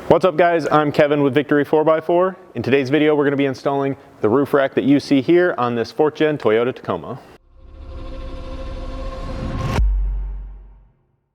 What's up guys, I'm Kevin with Victory 4x4. In today's video we're going to be installing the roof rack that you see here on this 4th Gen Toyota Tacoma.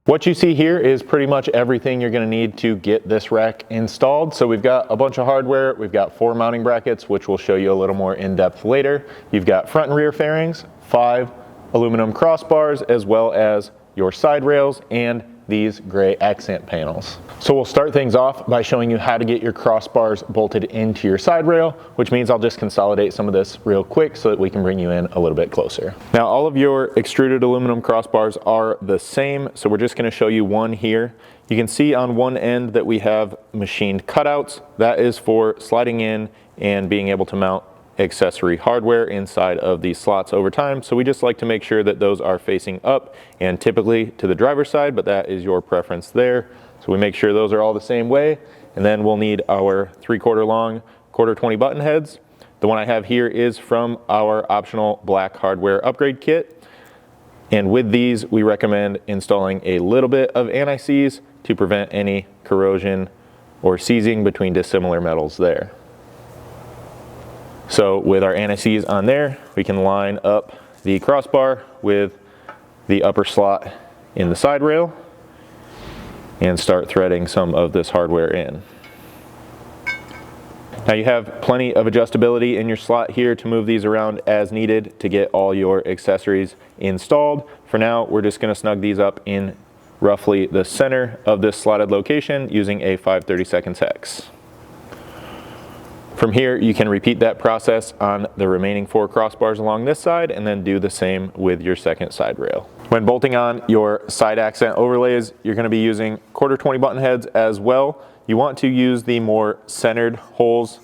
What you see here is pretty much everything you're going to need to get this rack installed. So we've got a bunch of hardware, we've got 4 mounting brackets, which we'll show you a little more in depth later. You've got front and rear fairings, 5 aluminum crossbars, as well as your side rails and these gray accent panels. So we'll start things off by showing you how to get your crossbars bolted into your side rail, which means I'll just consolidate some of this real quick so that we can bring you in a little bit closer. Now all of your extruded aluminum crossbars are the same, so we're just going to show you one here. You can see on one end that we have machined cutouts. That is for sliding in and being able to mount accessory hardware inside of these slots over time. So we just like to make sure that those are facing up and typically to the driver's side, but that is your preference there. So we make sure those are all the same way. And then we'll need our 3/4 long, 1/4 button heads. The one I have here is from our optional black hardware upgrade kit. And with these, we recommend installing a little bit of anti-seize to prevent any corrosion or seizing between dissimilar metals there. So with our anti-seize on there, we can line up the crossbar with the upper slot in the side rail and start threading some of this hardware in. Now you have plenty of adjustability in your slot here to move these around as needed to get all your accessories installed. For now, we're just going to snug these up in roughly the center of this slotted location using a 5/32 hex. From here, you can repeat that process on the remaining 4 crossbars along this side and then do the same with your second side rail. When bolting on your side accent overlays, you're going to be using 1/4 button heads as well. You want to use the more centered holes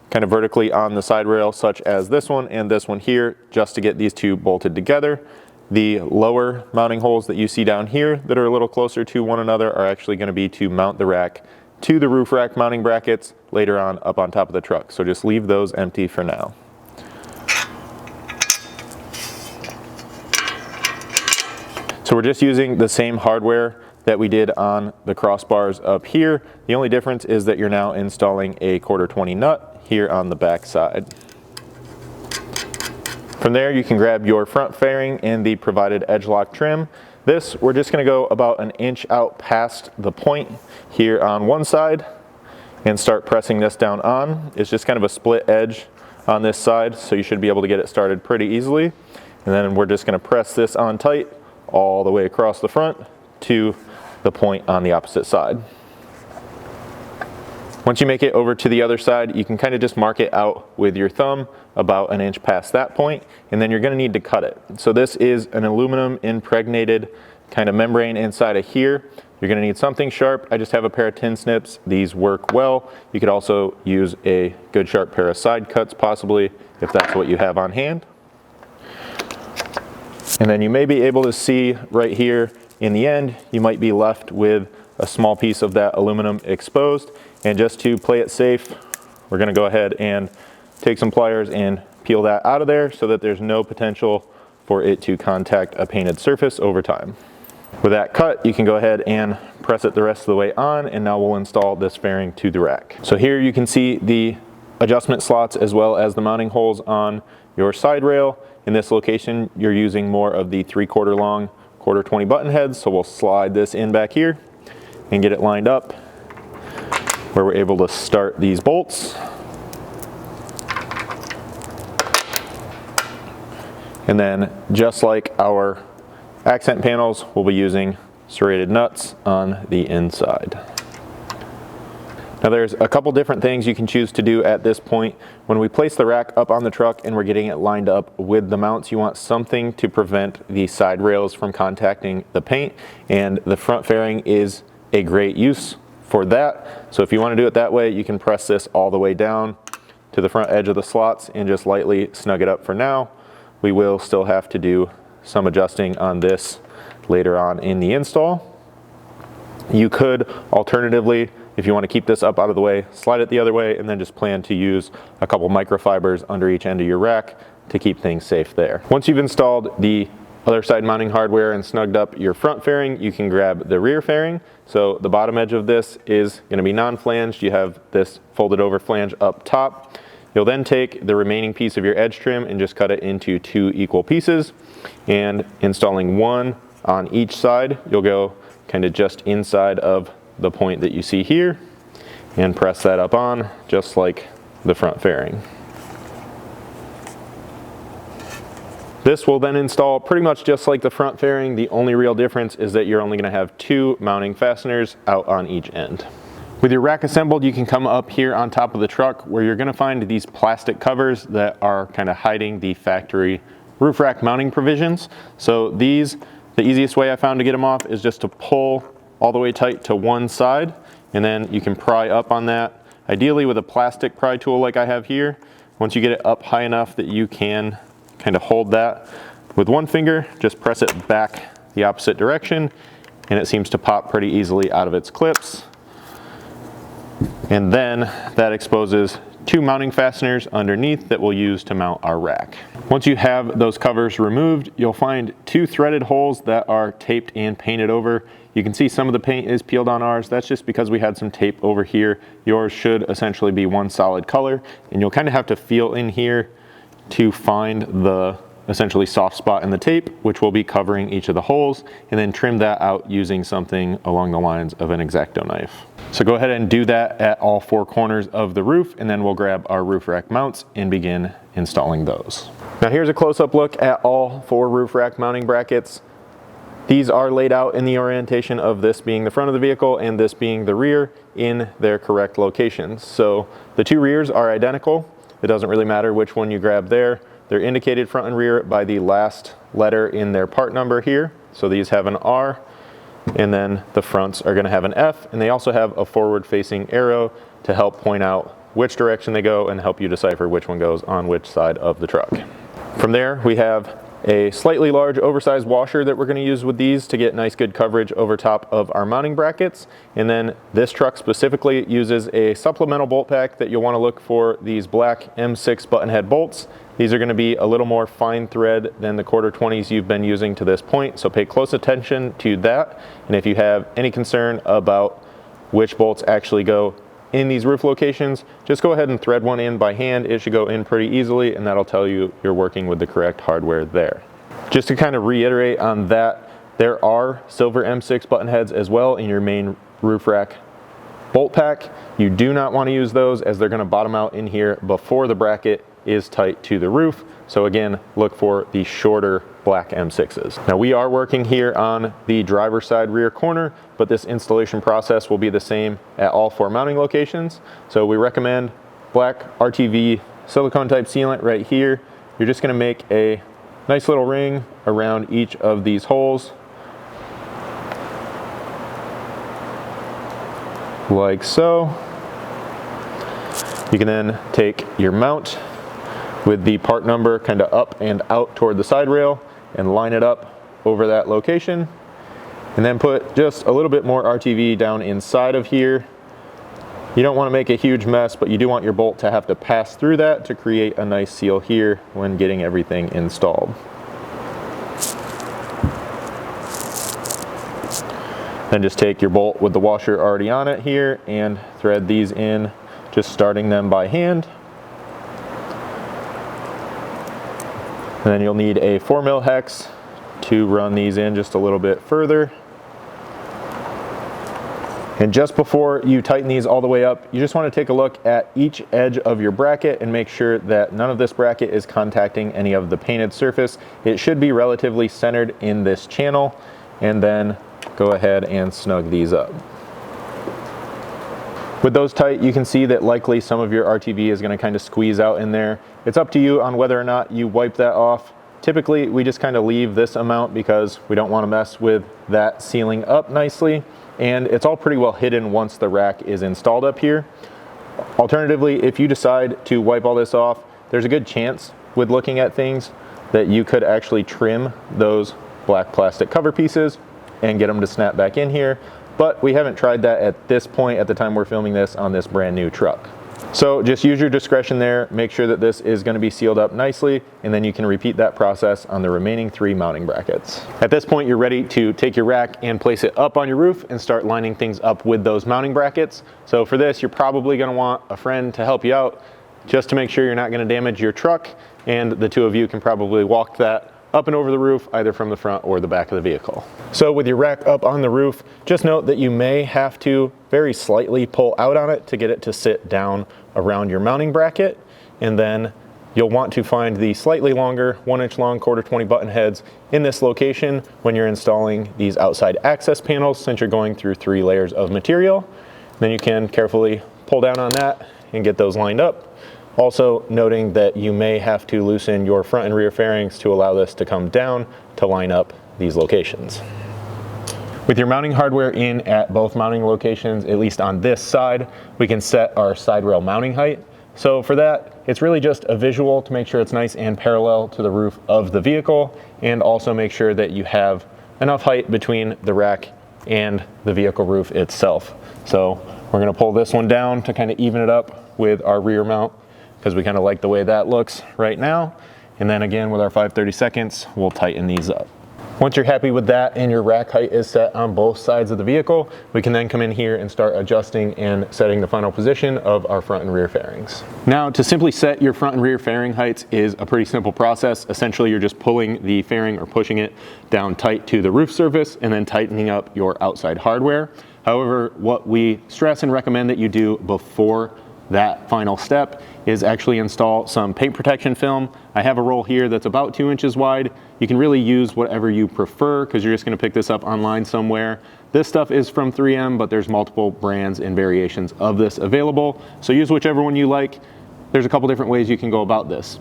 kind of vertically on the side rail, such as this one and this one here, just to get these two bolted together. The lower mounting holes that you see down here that are a little closer to one another are actually going to be to mount the rack to the roof rack mounting brackets later on up on top of the truck. So just leave those empty for now. So we're just using the same hardware that we did on the crossbars up here. The only difference is that you're now installing a 1/4 nut here on the back side. From there, you can grab your front fairing and the provided edge lock trim. This, we're just going to go about 1 inch out past the point here on one side and start pressing this down on. It's just kind of a split edge on this side, so you should be able to get it started pretty easily. And then we're just going to press this on tight all the way across the front to the point on the opposite side. Once you make it over to the other side, you can kind of just mark it out with your thumb about 1 inch past that point, and then you're going to need to cut it. So this is an aluminum impregnated kind of membrane inside of here. You're going to need something sharp. I just have a pair of tin snips. These work well. You could also use a good sharp pair of side cuts possibly if that's what you have on hand. And then you may be able to see right here in the end, you might be left with a small piece of that aluminum exposed. And just to play it safe, we're going to go ahead and take some pliers and peel that out of there so that there's no potential for it to contact a painted surface over time. With that cut, you can go ahead and press it the rest of the way on, and now we'll install this fairing to the rack. So here you can see the adjustment slots as well as the mounting holes on your side rail. In this location, you're using more of the 3/4 long, 1/4 button heads, so we'll slide this in back here and get it lined up where we're able to start these bolts. And then just like our accent panels, we'll be using serrated nuts on the inside. Now there's a couple different things you can choose to do at this point. When we place the rack up on the truck and we're getting it lined up with the mounts, you want something to prevent the side rails from contacting the paint, and the front fairing is a great use for that. So if you want to do it that way, you can press this all the way down to the front edge of the slots and just lightly snug it up for now. We will still have to do some adjusting on this later on in the install. You could alternatively, if you want to keep this up out of the way, slide it the other way and then just plan to use a couple microfibers under each end of your rack to keep things safe there. Once you've installed the other side mounting hardware and snugged up your front fairing, you can grab the rear fairing. So the bottom edge of this is going to be non-flanged. You have this folded over flange up top. You'll then take the remaining piece of your edge trim and just cut it into 2 equal pieces. And installing one on each side, you'll go kind of just inside of the point that you see here and press that up on just like the front fairing. This will then install pretty much just like the front fairing. The only real difference is that you're only going to have 2 mounting fasteners out on each end. With your rack assembled, you can come up here on top of the truck where you're going to find these plastic covers that are kind of hiding the factory roof rack mounting provisions. So these, the easiest way I found to get them off is just to pull all the way tight to one side, and then you can pry up on that. Ideally with a plastic pry tool like I have here. Once you get it up high enough that you can kind of hold that with one finger, just press it back the opposite direction, and it seems to pop pretty easily out of its clips. And then that exposes 2 mounting fasteners underneath that we'll use to mount our rack. Once you have those covers removed, you'll find 2 threaded holes that are taped and painted over. You can see some of the paint is peeled on ours. That's just because we had some tape over here. Yours should essentially be one solid color, and you'll kind of have to feel in here to find the essentially soft spot in the tape, which will be covering each of the holes, and then trim that out using something along the lines of an X-Acto knife. So go ahead and do that at all 4 corners of the roof, and then we'll grab our roof rack mounts and begin installing those. Now here's a close-up look at all 4 roof rack mounting brackets. These are laid out in the orientation of this being the front of the vehicle and this being the rear in their correct locations. So the 2 rears are identical. It doesn't really matter which one you grab there. They're indicated front and rear by the last letter in their part number here. So these have an R, and then the fronts are going to have an F, and they also have a forward-facing arrow to help point out which direction they go and help you decipher which one goes on which side of the truck. From there, we have a slightly large oversized washer that we're going to use with these to get nice good coverage over top of our mounting brackets. And then this truck specifically uses a supplemental bolt pack that you'll want to look for these black M6 button head bolts. These are going to be a little more fine thread than the 1/4-20s you've been using to this point, so pay close attention to that. And if you have any concern about which bolts actually go in these roof locations, just go ahead and thread one in by hand. It should go in pretty easily, and that'll tell you you're working with the correct hardware there. Just to kind of reiterate on that, there are silver M6 button heads as well in your main roof rack bolt pack. You do not want to use those as they're going to bottom out in here before the bracket is tight to the roof. So again, look for the shorter black M6s. Now we are working here on the driver's side rear corner, but this installation process will be the same at all 4 mounting locations. So we recommend black RTV silicone type sealant right here. You're just going to make a nice little ring around each of these holes, like so. You can then take your mount with the part number kind of up and out toward the side rail and line it up over that location, and then put just a little bit more RTV down inside of here. You don't want to make a huge mess, but you do want your bolt to have to pass through that to create a nice seal here when getting everything installed. Then just take your bolt with the washer already on it here and thread these in, just starting them by hand. And then you'll need a 4mm hex to run these in just a little bit further. And just before you tighten these all the way up, you just want to take a look at each edge of your bracket and make sure that none of this bracket is contacting any of the painted surface. It should be relatively centered in this channel, and then go ahead and snug these up. With those tight, you can see that likely some of your RTV is going to kind of squeeze out in there. It's up to you on whether or not you wipe that off. Typically, we just kind of leave this amount because we don't want to mess with that sealing up nicely. And it's all pretty well hidden once the rack is installed up here. Alternatively, if you decide to wipe all this off, there's a good chance with looking at things that you could actually trim those black plastic cover pieces and get them to snap back in here. But we haven't tried that at this point at the time we're filming this on this brand new truck. So just use your discretion there, make sure that this is going to be sealed up nicely, and then you can repeat that process on the remaining 3 mounting brackets. At this point, you're ready to take your rack and place it up on your roof and start lining things up with those mounting brackets. So for this, you're probably going to want a friend to help you out just to make sure you're not going to damage your truck, and the 2 of you can probably walk that up and over the roof, either from the front or the back of the vehicle. So with your rack up on the roof, just note that you may have to very slightly pull out on it to get it to sit down around your mounting bracket, and then you'll want to find the slightly longer 1-inch long 1/4 button heads in this location when you're installing these outside access panels, since you're going through 3 layers of material. Then you can carefully pull down on that and get those lined up. Also noting that you may have to loosen your front and rear fairings to allow this to come down to line up these locations. With your mounting hardware in at both mounting locations, at least on this side, we can set our side rail mounting height. So for that, it's really just a visual to make sure it's nice and parallel to the roof of the vehicle, and also make sure that you have enough height between the rack and the vehicle roof itself. So we're going to pull this one down to kind of even it up with our rear mount, because we kind of like the way that looks right now. And then again, with our 5/32, we'll tighten these up. Once you're happy with that and your rack height is set on both sides of the vehicle, we can then come in here and start adjusting and setting the final position of our front and rear fairings. Now, to simply set your front and rear fairing heights is a pretty simple process. Essentially, you're just pulling the fairing or pushing it down tight to the roof surface and then tightening up your outside hardware. However, what we stress and recommend that you do before that final step is actually install some paint protection film. I have a roll here that's about 2 inches wide. You can really use whatever you prefer, because you're just going to pick this up online somewhere. This stuff is from 3M, but there's multiple brands and variations of this available. So use whichever one you like. There's a couple different ways you can go about this.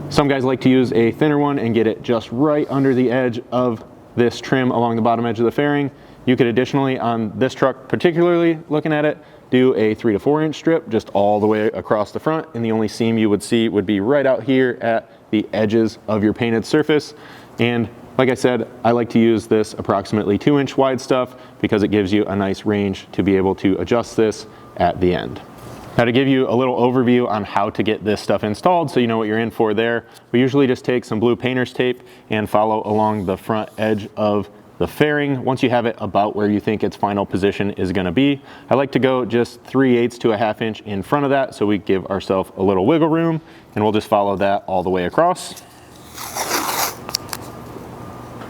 Some guys like to use a thinner one and get it just right under the edge of this trim along the bottom edge of the fairing. You could additionally, on this truck particularly, looking at it, do a 3 to 4 inch strip just all the way across the front, and the only seam you would see would be right out here at the edges of your painted surface. And like I said, I like to use this approximately 2-inch wide stuff because it gives you a nice range to be able to adjust this at the end. Now, to give you a little overview on how to get this stuff installed so you know what you're in for there, we usually just take some blue painter's tape and follow along the front edge of the fairing. Once you have it about where you think its final position is going to be, I like to go just 3/8 to a 1/2 inch in front of that, so we give ourselves a little wiggle room, and we'll just follow that all the way across.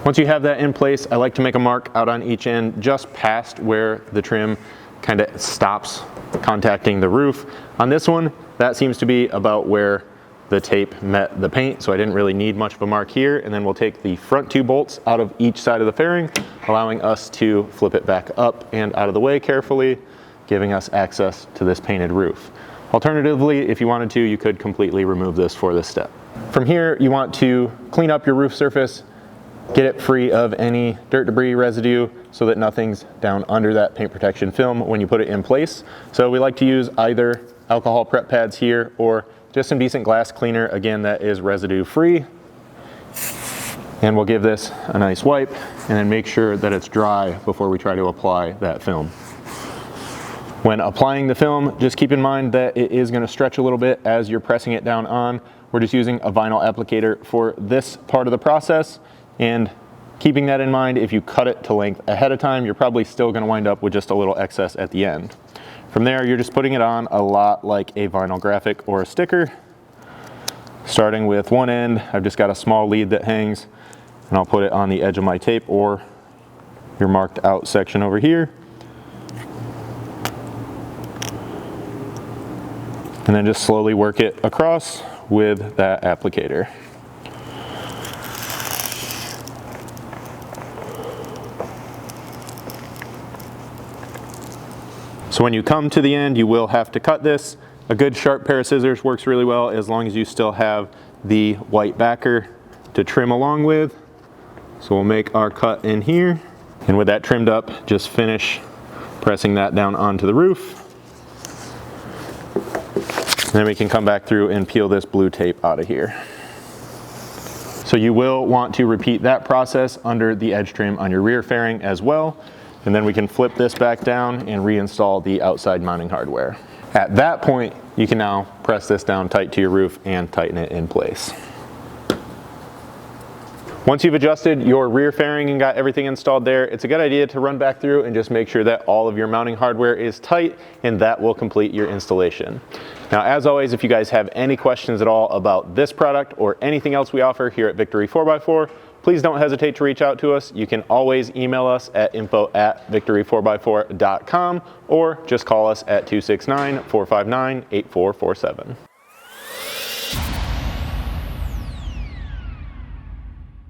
Once you have that in place, I like to make a mark out on each end just past where the trim kind of stops contacting the roof. On this one, that seems to be about where the tape met the paint, so I didn't really need much of a mark here. And then we'll take the front 2 bolts out of each side of the fairing, allowing us to flip it back up and out of the way carefully, giving us access to this painted roof. Alternatively, if you wanted to, you could completely remove this for this step. From here, you want to clean up your roof surface, get it free of any dirt, debris, residue, so that nothing's down under that paint protection film when you put it in place. So we like to use either alcohol prep pads here or just some decent glass cleaner, again, that is residue free. And we'll give this a nice wipe and then make sure that it's dry before we try to apply that film. When applying the film, just keep in mind that it is going to stretch a little bit as you're pressing it down on. We're just using a vinyl applicator for this part of the process, and keeping that in mind, if you cut it to length ahead of time, you're probably still going to wind up with just a little excess at the end. From there, you're just putting it on a lot like a vinyl graphic or a sticker. Starting with one end, I've just got a small lead that hangs, and I'll put it on the edge of my tape or your marked out section over here. And then just slowly work it across with that applicator. So when you come to the end, you will have to cut this. A good sharp pair of scissors works really well as long as you still have the white backer to trim along with. So we'll make our cut in here. And with that trimmed up, just finish pressing that down onto the roof. And then we can come back through and peel this blue tape out of here. So you will want to repeat that process under the edge trim on your rear fairing as well. And then we can flip this back down and reinstall the outside mounting hardware. At that point, you can now press this down tight to your roof and tighten it in place. Once you've adjusted your rear fairing and got everything installed there, it's a good idea to run back through and just make sure that all of your mounting hardware is tight, and that will complete your installation. Now, as always, if you guys have any questions at all about this product or anything else we offer here at Victory 4x4, please don't hesitate to reach out to us. You can always email us at info@victory4x4.com or just call us at 269-459-8447.